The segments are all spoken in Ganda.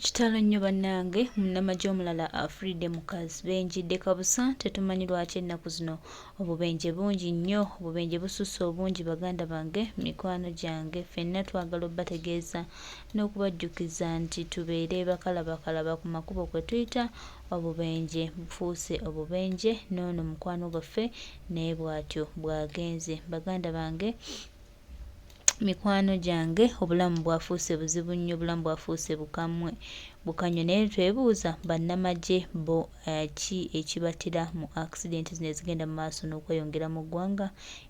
Kitalo nnyo bannange munnamagye omulala afiiridde mukazi benjidde kabusa tetumanyi lwaki ennaku zino obubenje bungi nnyo obubenje bususse obungi baganda bange mikwano gyange ffenna twagala obbategeeza n'okubajjukiza nti tubeere bakalabakalaba ku makubo kwe tuyita obubenje bufuuse obubenje n'ono mukwano gwaffe naye bw'atyo bw'agenze baganda bange mikwano gyange obulamu bwafuuse buzibu nnyo obulamu bwafuuse bukanywe naye twebuuza bannamagye bo ki ekibattira mu accident zino ezigenda mu maaso n'okweyongera mu ggwanga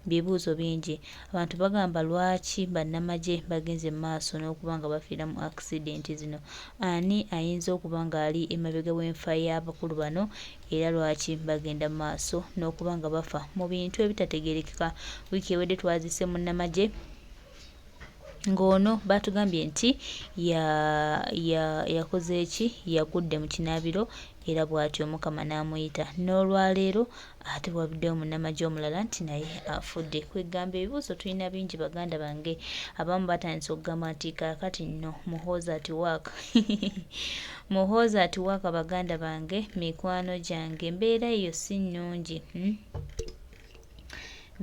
bibuuzo bingi abantu bagamba lwaki bannamagye bagenze mu maaso n'okuba nga bafiira mu accident zino ani ayinza okuba nga ali emabega w'enfa y'abakulu bano era lwaki bagenda mu maaso n'okuba nga bafa mu bintu ebitategeerekeka wiiki ewedde twazise munnamagye ng'ono baatugambye nti yakoze eki yagudde mu kinaabiro era bw'atyo Mukama n'amuyita n'olwaleero ate wabaddewo munnamagye omulala nti naye afudde kwegamba ebibuuzo tulina bingi baganda bange abamu batandise okugamba nti kaakati nno muhoozi ati waaka muhoozi ati waaka baganda bange mikwano gyange embeera eyo si nnungi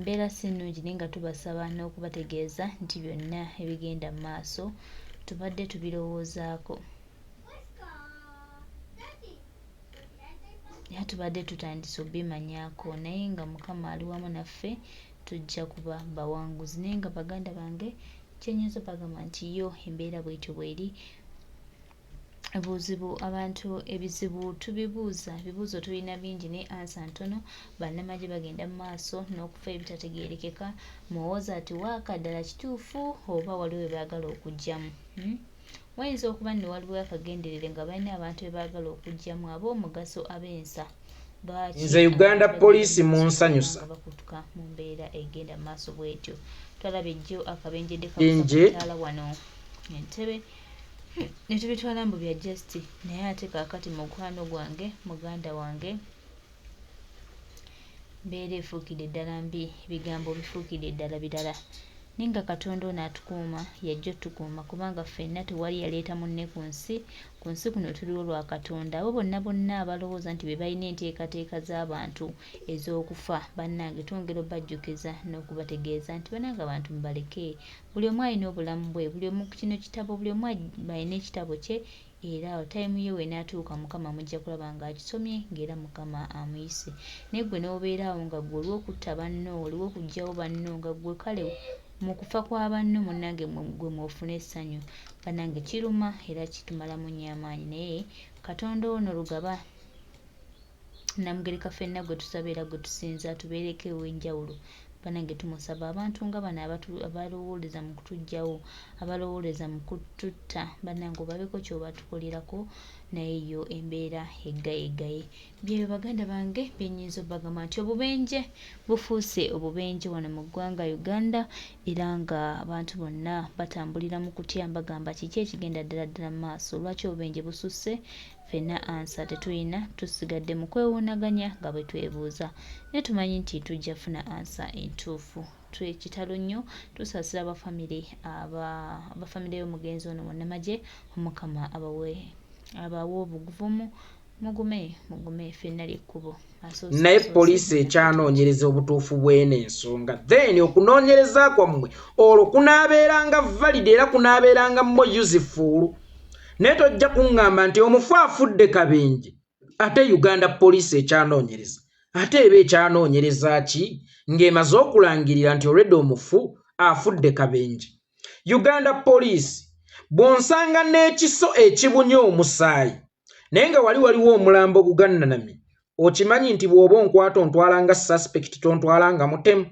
mbeera si nnungi naye nga tubasaba n'okubategeeza nti byonna ebigenda mu maaso tubadde tubirowoozaako era tubadde tutandise obimanyaako naye nga Mukama ali wamu naffe tujja kuba bawanguzi naye nga baganda bange kyenyinza bagamba nti yo embeera bwetyo bweri ebuzibu abantu ebizibu tubibuuza ebibuuzo tulina bingi naye ansa ntono bannamagye bagenda mu maaso n'okufa ebitategeerekeka muwooza ati waaka ddala kituufu oba waliwo bebaagala okuggyamu wayinza okuba nno waliwo akagenderere nga balina abantu bebaagala okuggyamu ab'omugaso ab'ensa nze Uganda Police munsanyusa bakutuka mu mbeera egenda mu maaso bwetyo twalaba ejjo akabenjedde kakutaala wano entebe netubitwala mbu bya just naye ate kaakati mukwano gwange muganda wange mbeera efuukidde eddala mbi ebigambo bifuukidde eddala birala naye nga Katonda ono atukuuma yajja otukuuma kubanga ffenna tewali yaleeta munne ku nsi kuno tuliwo lwa Katonda abo bonna abalowooza nti be balina enteekateeka z'abantu ez'okufa bannange twongera obbajjukiza n'okubategeeza nti bannange abantu mubaleke buli omu alina obulamu bwe buli omu kino kitabo buli omu alina ekitabo kye era tayimu ye weenaatuuka Mukama mujja kulaba ng'akisomye ng'era Mukama amuyise naye gwe n'obeeraawo nga gwe olw'okutta banno oliwo okuggyawo banno nga gwe kale mu kufa kwa banno munnange gwe mwofuna essanyu bannange kiruma era kitumalamu nnyo amaanyi naye Katonda ono lugaba namugereka ffenna gwe tusaba era gwe tusinza atubeereko ew'enjawulo bannange tumusaba abantu nga bano abalowooleza mu kutuggyawo abalowooleza mu kututta bannange obabeko ky'obatukolerako naye yo embeera eggayegaye byebyo baganda bange byennyinza obbagamba nti obubenje bufuuse obubenje wano mu ggwanga Uganda era nga abantu bonna batambulira mu kutya mbagamba kiki ekigenda ddala mu maaso lwaki obubenje bususse ffenna ansa tetulina tusigadde mu kwewuunaganya nga bwe twebuuza naye tumanyi nti tujja funa ansa entuufu twekitalo nnyo tusaasira abafamire y'omugenzi ono munnamagye Omukama abawe obuguvumu mugume ffenna ly'ekkubo naye poliisi ekyanoonyereza obutuufu bw'eno ensonga then okunoonyereza kwammwe olwo kunaabeeranga valide era kunaabeeranga mo useful naye tojja kuŋŋamba nti omufu afudde kabenje ate Uganda Police ekyanoonyereza ate eba ekyanoonyereza ki ng'emaze okulangirira nti olwedde omufu afudde kabenje Uganda Police bw'onsanga n'ekiso ekibunye omusaayi naye nga waliwo omulambo gugannanami okimanyi nti bw'oba onkwata ontwalanga suspect tontwalanga mutemu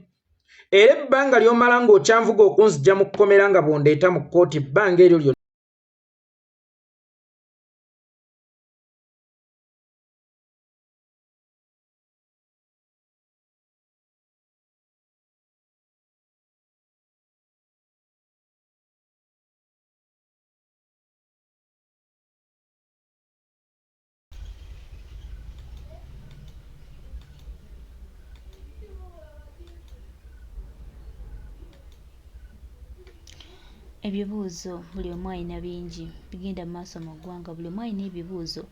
era ebbanga ly'omala ng'okyanvuga okunzijja mu kkomera nga bw'ondeeta mu kkooti bbanga eryo Ebibuuzo buli omu alina bingi bigenda mu maaso mu ggwanga, buli omu alina ebibuuzo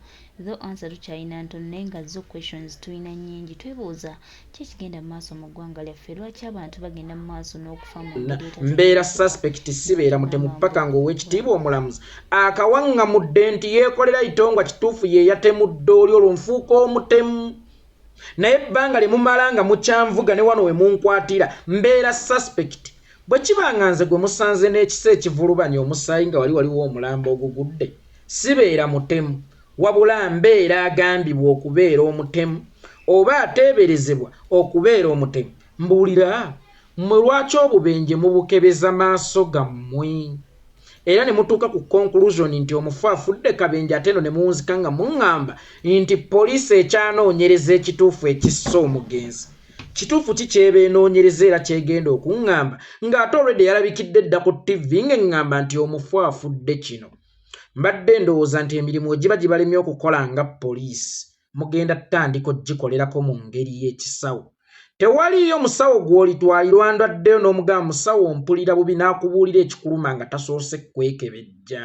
though answer tukyalina ntono naye nga zo questions tulina nnyingi. Twebuuza ki ekigenda mu maaso mu ggwanga lyaffe, lwaki abantu bagenda mu maaso n'okufa mu ngeri mbeera suspect sibeera mutemu paka ng'owekitiibwa omulamuzi akawaŋŋamudde nti yeekolera itongwa kituufu ye yatemudde oli olwo nfuuka omutemu naye ebbanga lye mumala nga mukyanvuga ne wano we munkwatira mbeera suspect. Bwe kiba nga nze gwe musanze n'ekisa ekivulubanya omusaayi nga waliwo omulambo ogugudde sibeera mutemu wabula mbeera agambibwa okubeera omutemu oba ateeberezebwa okubeera omutemu. Mbuulira mmwe lwaki obubenje mubukebeza maaso gammwe era ne mutuuka ku conclusion nti omufu afudde kabenje ate eno ne muwunzika nga muŋŋamba nti poliisi ekyanoonyereza ekituufu ekissa omugenzi. Kituufu ki kyeba enoonyereza era kyegenda okuŋŋamba ng'ate olwedde yalabikidde dda ku TV ng'eŋŋamba nti omufu afudde kino. Mbadde ndowooza nti emirimu egiba gibalemye okukola nga poliisi mugenda ttandika ogikolerako mu ngeri y'ekisawo. Tewaliyo musawo gw'olitwalirwa ndwaddeyo n'omugamba musawo mpulira bubi n'akubuulira ekikuluma nga tasoose kwekebejja.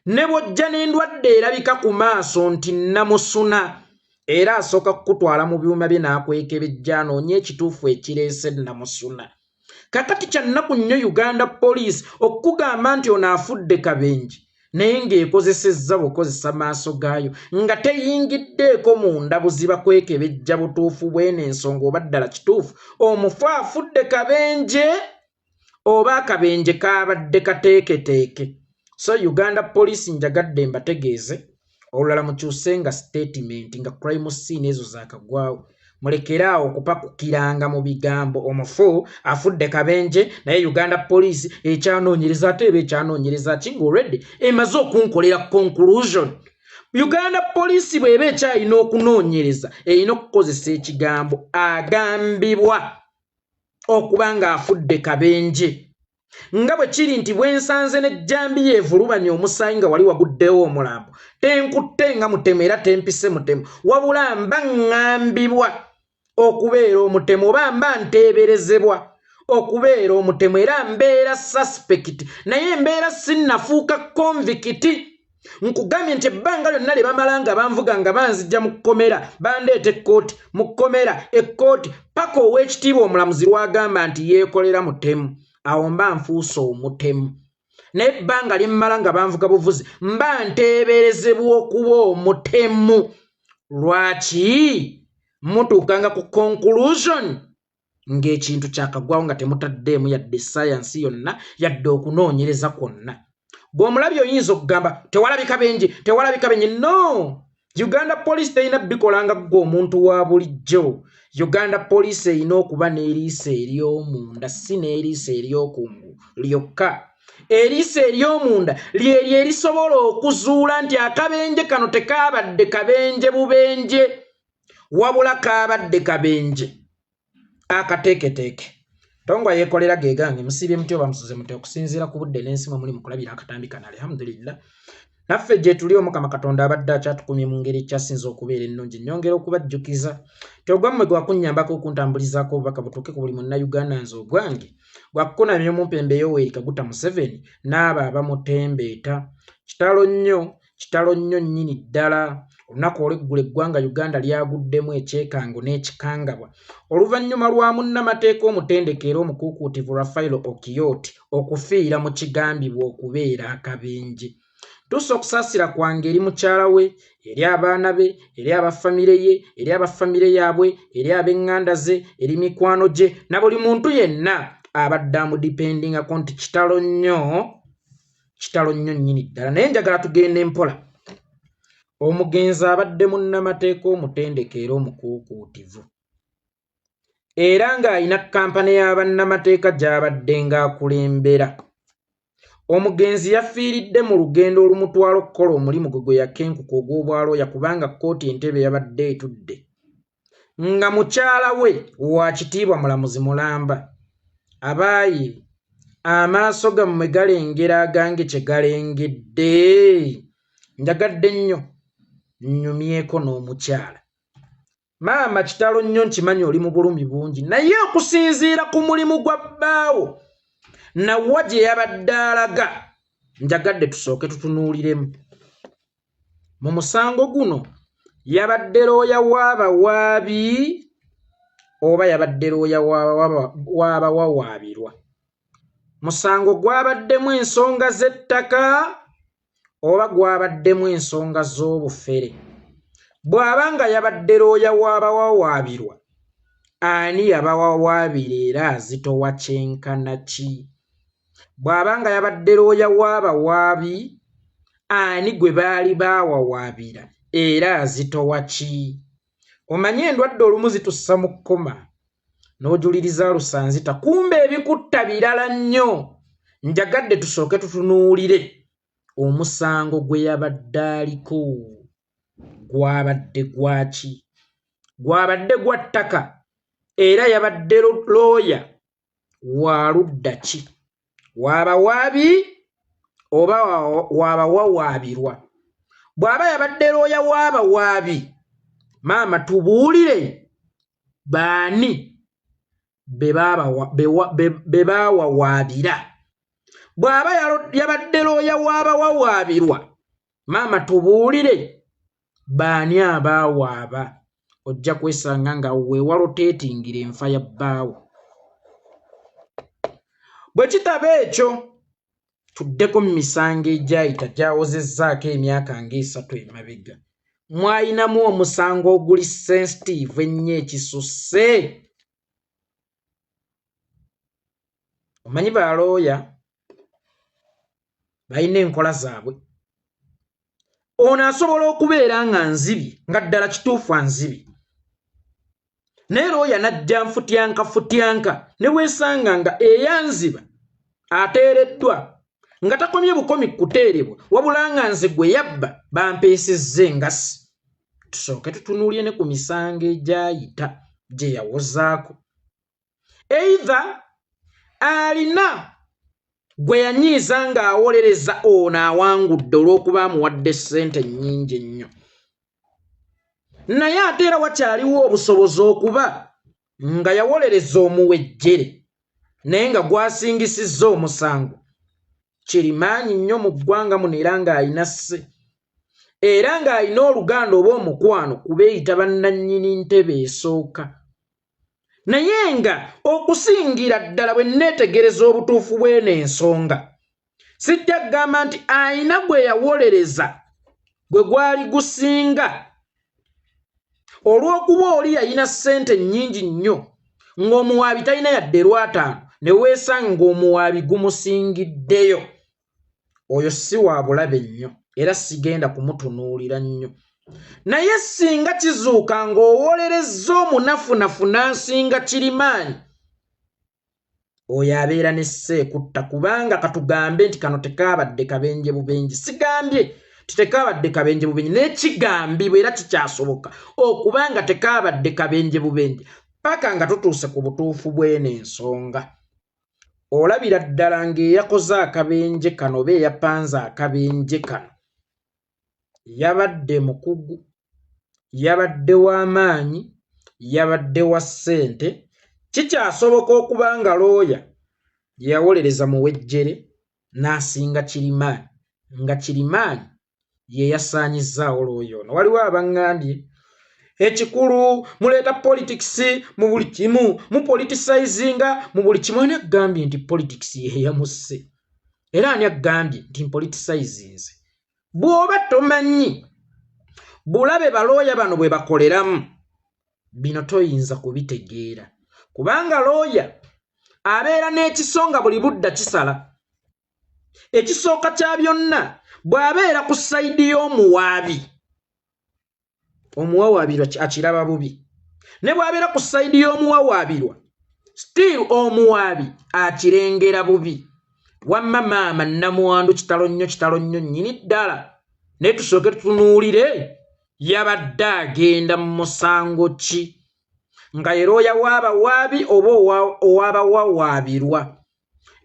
Ne bw'ojja n'endwadde erabika ku maaso nti namusuna era asooka kukutwala mu byuma bye n'akwekebejja anoonye ekituufu ekireese namusuna. Kakati kya nnaku nnyo Uganda Police okukugamba nti ono afudde kabenje naye ng'ekozesezza bukozesa maaso gaayo nga teyingiddeeko munda buziba kwekebejja butuufu bw'eno ensonga oba ddala kituufu omufu afudde kabenje oba akabenje kaabadde kateeketeeke. So Uganda Police njagadde mbategeeze olulala mukyuse nga statement nga crime scene ezo zaakagwawo mulekeraawo okupakukiranga mu bigambo omufu afudde kabenje naye Uganda Police ekyanoonyereza ate eba ekyanoonyereza ki ng'olwedde emaze okunkolera conclusion. Uganda Police bw'eba ekyalina okunoonyereza erina okukozesa ekigambo agambibwa okuba ng'afudde kabenje nga bwe kiri nti bwe nsanze n'ejjambi yeevulubanya omusaayi nga wali waguddewo omulambo tenkutte nga mutemu era tempise mutemu wabula mba ŋŋambibwa okubeera omutemu oba mba nteeberezebwa okubeera omutemu era mbeera suspect naye mbeera sinnafuuka convict. Nkugambye nti ebbanga lyonna lye bamala nga banvuga nga banzijja mu kkomera bandeeta ekkooti mu kkomera ekkooti paka ow'ekitiibwa omulamuzi lwagamba nti yeekolera mutemu awo mba nfuuse omutemu naye ebbanga lye mmala nga banvuga buvuzi mba nteeberezebwa okuba omutemu. Lwaki mutuukanga ku conclusion ng'ekintu kyakagwawo nga temutaddeemu yadde science yonna yadde okunoonyereza kwonna? Bw'omulabye oyinza okugamba tewalabika benje no. Uganda Police terina bikolanga gwe omuntu wa bulijjo. Uganda Police erina okuba n'eriiso ery'omunda si n'eriiso ery'okungu lyokka. Eriiso ery'omunda lyeryo erisobola okuzuula nti akabenje kano tekaabadde kabenje bubenje wabula kaabadde kabenje akateeketeeke. Tongwa yeekolera geegange musiibye mutyo bamusuze mutyo okusinziira ku budde n'ensi mwe muli mu kulabira akatambi kana alhamdulillah. Naffe gye tuli Omukama Katonda abadde akyatukumye mu ngeri ekyasinza okubeera ennungi. Nnyongera okubajjukiza ti ogwammwe gwe wakunnyambako okuntambulizaako obubaka butuuke ku buli munnayuganda nze ogwange gwakukunamya mu mpembe Yoweri Kaguta Museveni n'abo abamutembeeta. Kitalo nnyo nnyini ddala. Olunaku olw'eggulu eggwanga Uganda lyaguddemu ekyekango n'ekikangabwa oluvannyuma lwa munnamateeka omutendeke era omukuukuutivu Rafael Okioti okufiira mu kigambibwa okubeera akabenje. Tusa okusaasira kwange eri mukyala we, eri abaana be, eri abafamire ye, eri abafamire yaabwe, eri ab'eŋŋanda ze, eri mikwano gye na buli muntu yenna abadde amudipendingako nti kitalo nnyo nnyini ddala. Naye njagala tugende mpola. Omugenzi abadde munnamateeka omutendeke era omukuukuutivu era ng'alina kampani y'abannamateeka gy'abadde ng'akulembera. Omugenzi yafiiridde mu lugendo olumutwala okukola omulimu gwe yakenkuka ogw'obwalooya kubanga kkooti entebe yabadde etudde nga mukyala we wa kitiibwa mulamuzi Mulamba. Abaayi amaaso gammwe galengera agange kye galengedde. Njagadde nnyo nnyumyeko n'omukyala. Maama kitalo nnyo nkimanyi oli mu bulumi bungi naye okusinziira ku mulimu gwa bbaawo nawa gye yabadde alaga njagadde tusooke tutunuuliremu. Mu musango guno yabadde looya w'abawaabi oba yabadde looya w'abawawaabirwa. Musango gwabaddemu ensonga z'ettaka oba gwabaddemu ensonga z'obufere. Bw'aba nga yabadde looya w'abawawaabirwa, ani yabawawaabira era azitowa kyenkana ki? Bw'aba nga yabadde looya w'abawaabi, ani gwe baali baawawaabira era azitowa ki? Omanye endwadde olumu zitussa mu kkoma n'ojuliriza lusanzita, kumbe ebikutta birala nnyo. Njagadde tusooke tutunuulire omusango gwe yabadde aliko gwabadde gwaki? Gwabadde gwa ttaka era yabadde looya wa ludda ki? W'abawaabi oba w'abawawaabirwa? Bw'aba yabadde looya w'abawaabi, maama tubuulire baani be baawawaabira? Bw'aba yabadde looya w'abawawaabirwa, maama tubuulire baani abaawaaba? Ojja kwesanga nga weewala oteetingira enfa ya bbaawo. Bwe kitaba ekyo, tuddeko mu misango egyayita gyawozezzaako emyaka ng'esatu emabega. Mwayinamu omusango oguli sensitive ennyo ekisusse. Omanyi balooya balina enkola zaabwe. Ono asobola okubeera nga nzibi, nga ddala kituufu anzibi, naye looya najja nfutyanka ne weesanga nga eyanziba ateereddwa, nga takomye bukomi kuteerebwa, wabula nga nze gwe yabba bampeesezza engasi. Tusooke tutunuulye ne ku misango egyayita gye yawozaako. Either alina gwe yanyiiza ng'awolereza ono awangudde olw'okuba amuwadde ssente nnyingi ennyo, naye ate era wakyaliwo obusobozi okuba nga yawolereza omuwejjere naye nga gwasingisizza omusango. Kirimaanyi nnyo mu ggwanga muno era ng'alina sse, era ng'alina oluganda oba omukwano kubeeyita bannannyini ntebe esooka. Naye nga okusingira ddala bwe nneetegereza obutuufu bw'eno ensonga, sijja kugamba nti ayina gwe yawolereza gwe gwali gusinga, olw'okuba oli yalina ssente nnyingi nnyo ng'omuwaabi talina yadde lwataano, ne weesanga ng'omuwaabi gumusingiddeyo. Oyo si wa bulabe nnyo era sigenda kumutunuulira nnyo. Naye singa kizuuka ng'owolerezza omunafunafu n'asinga kirimaanyi, oyo abeera n'esseekutta, kubanga katugambe nti kano tekaabadde kabenje bubenje. Sigambye nti tekaabadde kabenje bubenje, naye kigambibwa era kikyasoboka okubanga tekaabadde kabenje bubenje paka nga tutuuse ku butuufu bw'eno ensonga. Olabira ddala ng'eyakoze akabenje kano oba eyapanze akabenje kano yabadde mukugu, yabadde w'amaanyi, yabadde wa ssente. Kikyasoboka okuba nga looya yawolereza muwejjere n'asinga kirimaanyi, nga kirimaanyi ye yasaanyizzaawo looya ono. Waliwo abaŋŋambye ekikulu muleeta politics mu buli kimu, mupoliticizinga mu buli kimu. Ani agambye nti politics yeyamusse? Era ani agambye nti mpoliticizinze? Bw'oba tomanyi bulabe balooya bano bwe bakoleramu, bino toyinza kubitegeera, kubanga looya abeera n'ekisonga buli budda kisala. Ekisooka kya byonna bw'abeera ku sayidi y'omuwaabi, omuwawaabirwa akiraba bubi, ne bw'abeera ku sayidi y'omuwawaabirwa, still omuwaabi akirengera bubi. Wamma maama Namuwandu kitalo nnyo nnyini ddala. Naye tusooke tutunuulire yabadde agenda mu musango ki? Nga ye looya w'abawaabi oba ow'abawawaabirwa?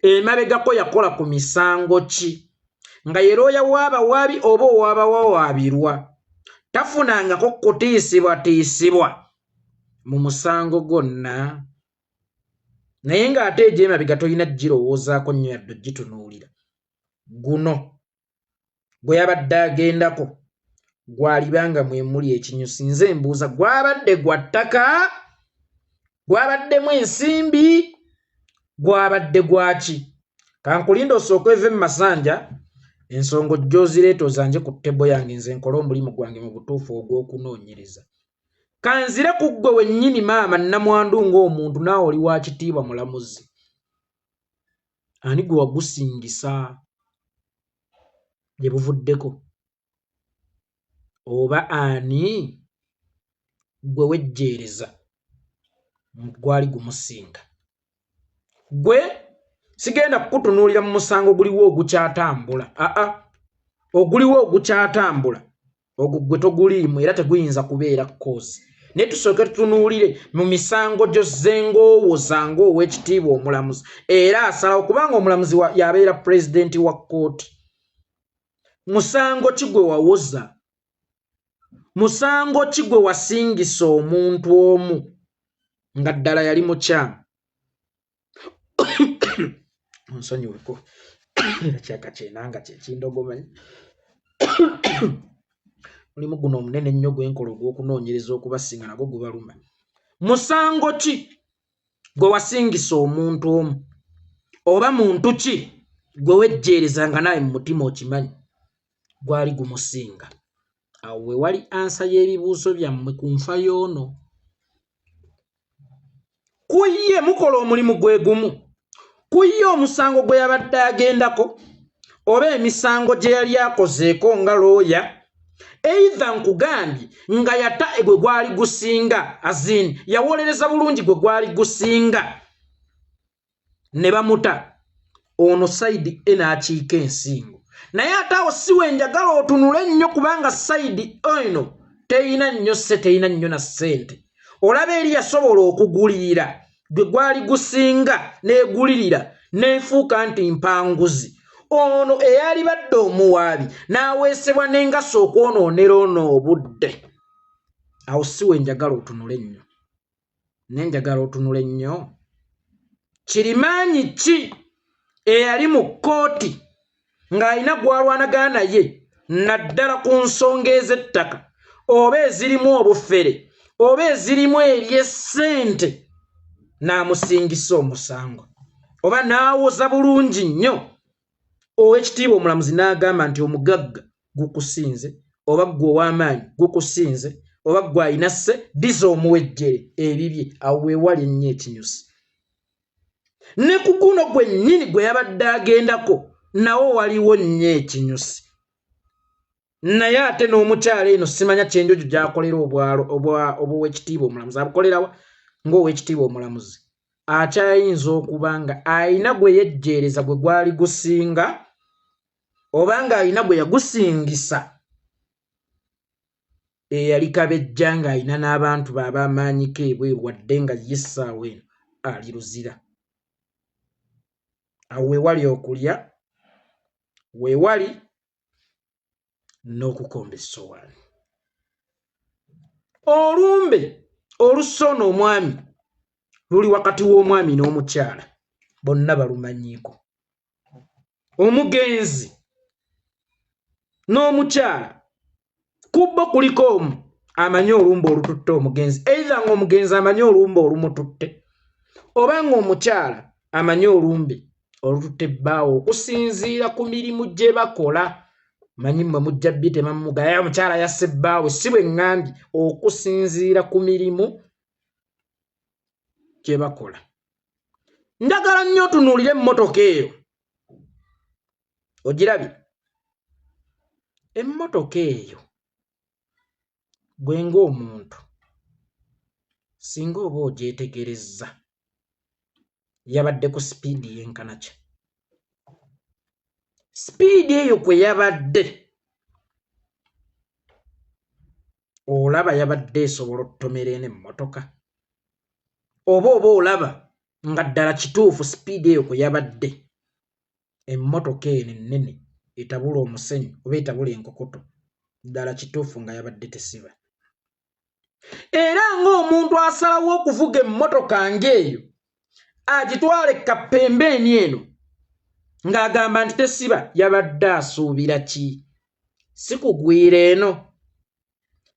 Emabegako yakola ku misango ki? Nga ye looya w'abawaabi oba ow'abawawaabirwa? Tafunangako kutiisibwatiisibwa mu musango gwonna? naye ng'ate egy'emabega tolina girowoozaako nnyo yadde ogitunuulira. Guno gwe yabadde agendako gwalibanga mwemuli ekinyusi. Nze mbuuza gwabadde gwa ttaka, gwabaddemu ensimbi, gwabadde gwaki? Kankulinda osooka eve mu masanja ensongo gy'ozireeta ozanje ku ttebo yange nze nkole omulimu gwange mu butuufu ogw'okunoonyereza. Kanzire ku ggwe wennyini maama Nnamwandu ng'omuntu naawe oli wa kitiibwa mulamuzi. Ani gwe wagusingisa gye buvuddeko? Oba ani gwe wejjeereza gwali gumusinga? Gwe sigenda kukutunuulira mu musango guliwo ogukyatambula. Oguliwo ogukyatambula ogwo gwe toguliimu era teguyinza kubeera kkozi. Naye tusooke tutunuulire mu misango gy'ozzengoowoza ng'ow'ekitiibwa omulamuzi era asalawo kubanga omulamuzi yabeera pulezidenti wa kkooti. Musango ki gwe wawoza? Musango ki gwe wasingisa omuntu omu nga ddala yali mukyamu? Onsonyiweko era kyaka kyenanga kyekindogomanyi. Mulimu guno omunene ennyo gwenkola ogw'okunoonyereza okubasinga nagwo gubaluma. Musango ki gwe wasingisa omuntu omu? Oba muntu ki gwe wejjeerezanga naye mu mutima okimanyi gwali gumusinga? Awo we wali ansa y'ebibuuzo byammwe ku nfa y'ono. Ku ye mukola omulimu gwe gumu. Ku ye omusango gwe yabadde agendako oba emisango gye yali akozeeko nga looya, eitha nkugambye nga yata gwe gwali gusinga, azini yawolereza bulungi gwe gwali gusinga ne bamuta ono sayidi enaakiika ensingo. Naye ate awo si we njagala otunule ennyo kubanga sayidi ono teyina nnyo sse, teyina nnyo na ssente. Olaba eri yasobola okugulirira gwe gwali gusinga n'egulirira n'efuuka nti mpanguzi. Ono eyali badde omuwaabi n'aweesebwa n'engaso okwonoonera ono obudde. Awo si we njagala otunule ennyo. Ne njagala otunule ennyo kirimaanyi ki eyali mu kkooti ng'alina gwalwanagana naye naddala ku nsonga ez'ettaka oba ezirimu obufere oba ezirimu ery'essente n'amusingisa omusango oba n'awoza bulungi nnyo? Ow'ekitiibwa omulamuzi n'agamba nti omugagga gukusinze oba ggwe ow'amaanyi gukusinze oba ggwe alina sse diza omuwejjere ebibye. Awo we wali ennyo ekinyusi. Ne ku guno gwennyini gwe yabadde agendako nawo waliwo nnyo ekinyusi. Naye ate n'omukyala eno simanya kyenjojo gy'akolera obw'owekitiibwa omulamuzi. Abukolerawa ng'owekitiibwa omulamuzi akyayinza okuba nga ayina gwe yejjeereza gwe gwali gusinga oba nga ayina gwe yagusingisa eyali kabejja ng'ayina n'abantu baabamaanyiko ebweru wadde nga ye essaawa eno ali luzira. Awo we wali okulya, we wali n'okukomba essowaani. Olumbe olussa ono omwami luli wakati w'omwami n'omukyala, bonna balumanyiiko. Omugenzi n'omukyala kubbo kuliko omu amanyi olumbe olututte omugenzi, eitha ng'omugenzi amanyi olumbe olumututte oba ng'omukyala amanyi olumbe olututte bbaawo okusinziira ku mirimu gye bakola. Manyi mmwe mujja bbi temamugaya omukyala yasse bbaawe, si bwe ŋŋambye, okusinziira ku mirimu gye bakola. Njagala nnyo otunuulire emmotoka eyo. Ogirabye? Emmotoka eyo gwe ng'omuntu singa oba ogyetegerezza yabadde ku sipiidi yenkana ki? Sipiidi eyo kwe yabadde olaba yabadde esobola otutomera eno emmotoka? Oba olaba nga ddala kituufu sipiidi eyo kwe yabadde emmotoka eno ennene etabula omusenyu oba etabula enkokoto ddala kituufu nga yabadde tesiba? Era ng'omuntu asalawo okuvuga emmotoka ng'eyo agitwale kapembeeni eno ng'agamba nti tesiba yabadde asuubira ki? Si kugwira eno.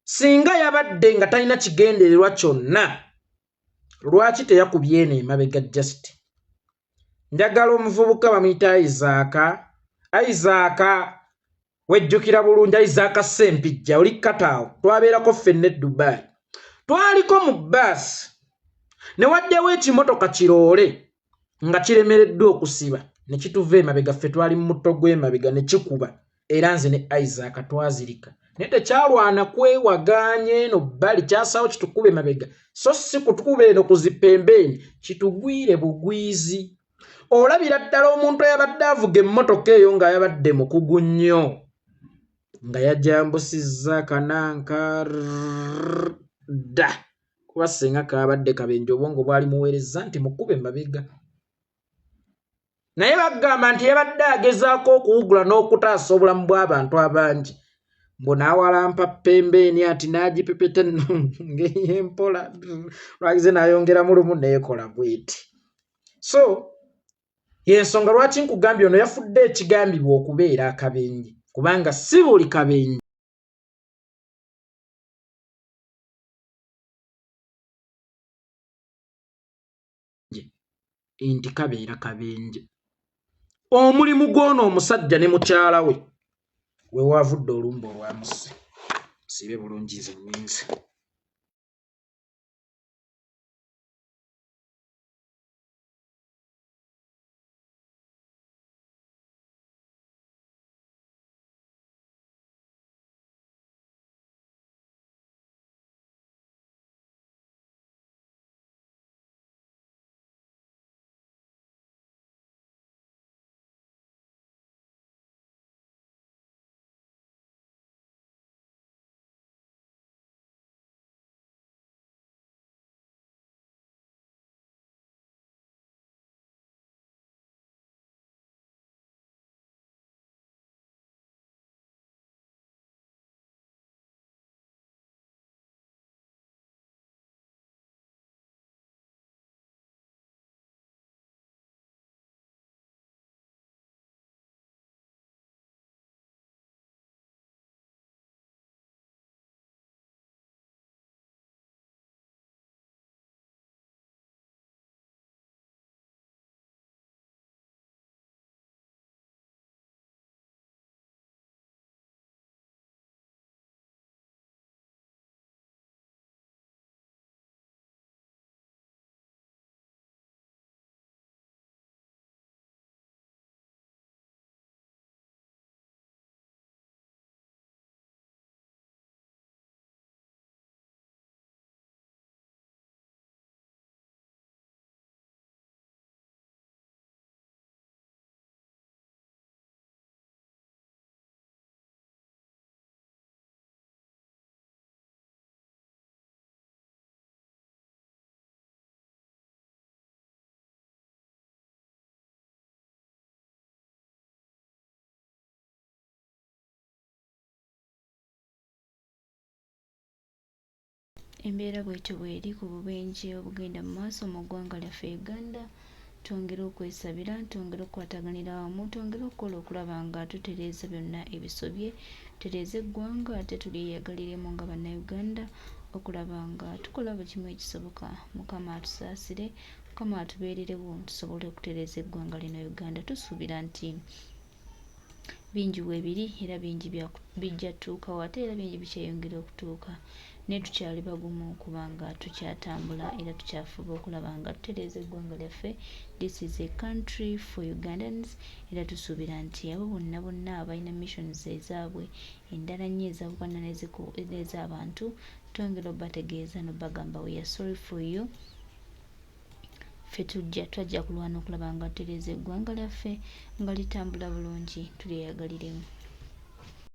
Singa yabadde nga talina kigendererwa kyonna, lwaki teyakubye eno emabega just? Njagala omuvubuka bamuyita Isaac wejjukira bulungi, Isaac Sempijja, oli kataawo, twabeerako ffenna e Dubai. Twaliko mu bbaasi ne waddewo ekimotoka kiroole nga kiremereddwa okusiba ne kituva emabega, ffe twali mu mutto gw'emabega ne kikuba, era nze ne Isaac twazirika. Naye tekyalwana kwewagaanya eno bbali, kyasawo kitukube emabega, so si kutukuba eno ku zipembeeni, kitugwire bugwizi. Olabira ddala omuntu ayabadde avuga emmotoka eyo ng'ayabadde mukugu nnyo, nga yajambusizza kananka dda, kuba singa kabadde kabenje obwongo bwali muweereza nti mukube emabega. Naye bagamba nti yabadde agezaako okuwugula n'okutaasa obulamu bw'abantu abangi. Mbonaawalampa pembeeni ati n'agipepeta ng'ey'empola, lwagize n'ayongeramu lumu neekola bw'eti. So y'ensonga lwaki nkugambye ono yafudde ekigambibwa okubeera akabenje, kubanga si buli kabenje nti kabeera kabenje. Omulimu gw'ono omusajja ne mukyala we wavudde olumba olwamusse. Sibe bulungi ze nnyinza. Embeera bw'etyo bw'eri ku bubenje obugenda mu maaso mu ggwanga lyaffe Uganda. Twongere okwesabira, twongere okukwataganira wamu, twongere okukola okulaba nga tutereeza byonna ebisobye, tutereeza eggwanga ate tulyeyagaliremu nga bannayuganda, okulaba nga tukola buli kimu ekisoboka. Mukama atusaasire, Mukama atubeererewo, tusobole okutereeza eggwanga lino Uganda. Tusuubira nti bingi weebiri era bingi bijja tuukawo, ate era bingi bikyeyongera okutuuka. Naye tukyali bagumu kubanga tukyatambula era tukyafuba okulaba nga tutereeza eggwanga lyaffe. This is a country for Ugandans. Era tusuubira nti abo bonna abalina missions ezaabwe endala nnyo ez'Uganda n'ez'abantu, twongera obbategeeza n'obbagamba we are sorry for you. Ffe twajja kulwana okulaba nga tutereeza eggwanga lyaffe nga litambula bulungi, tulyeyagaliremu.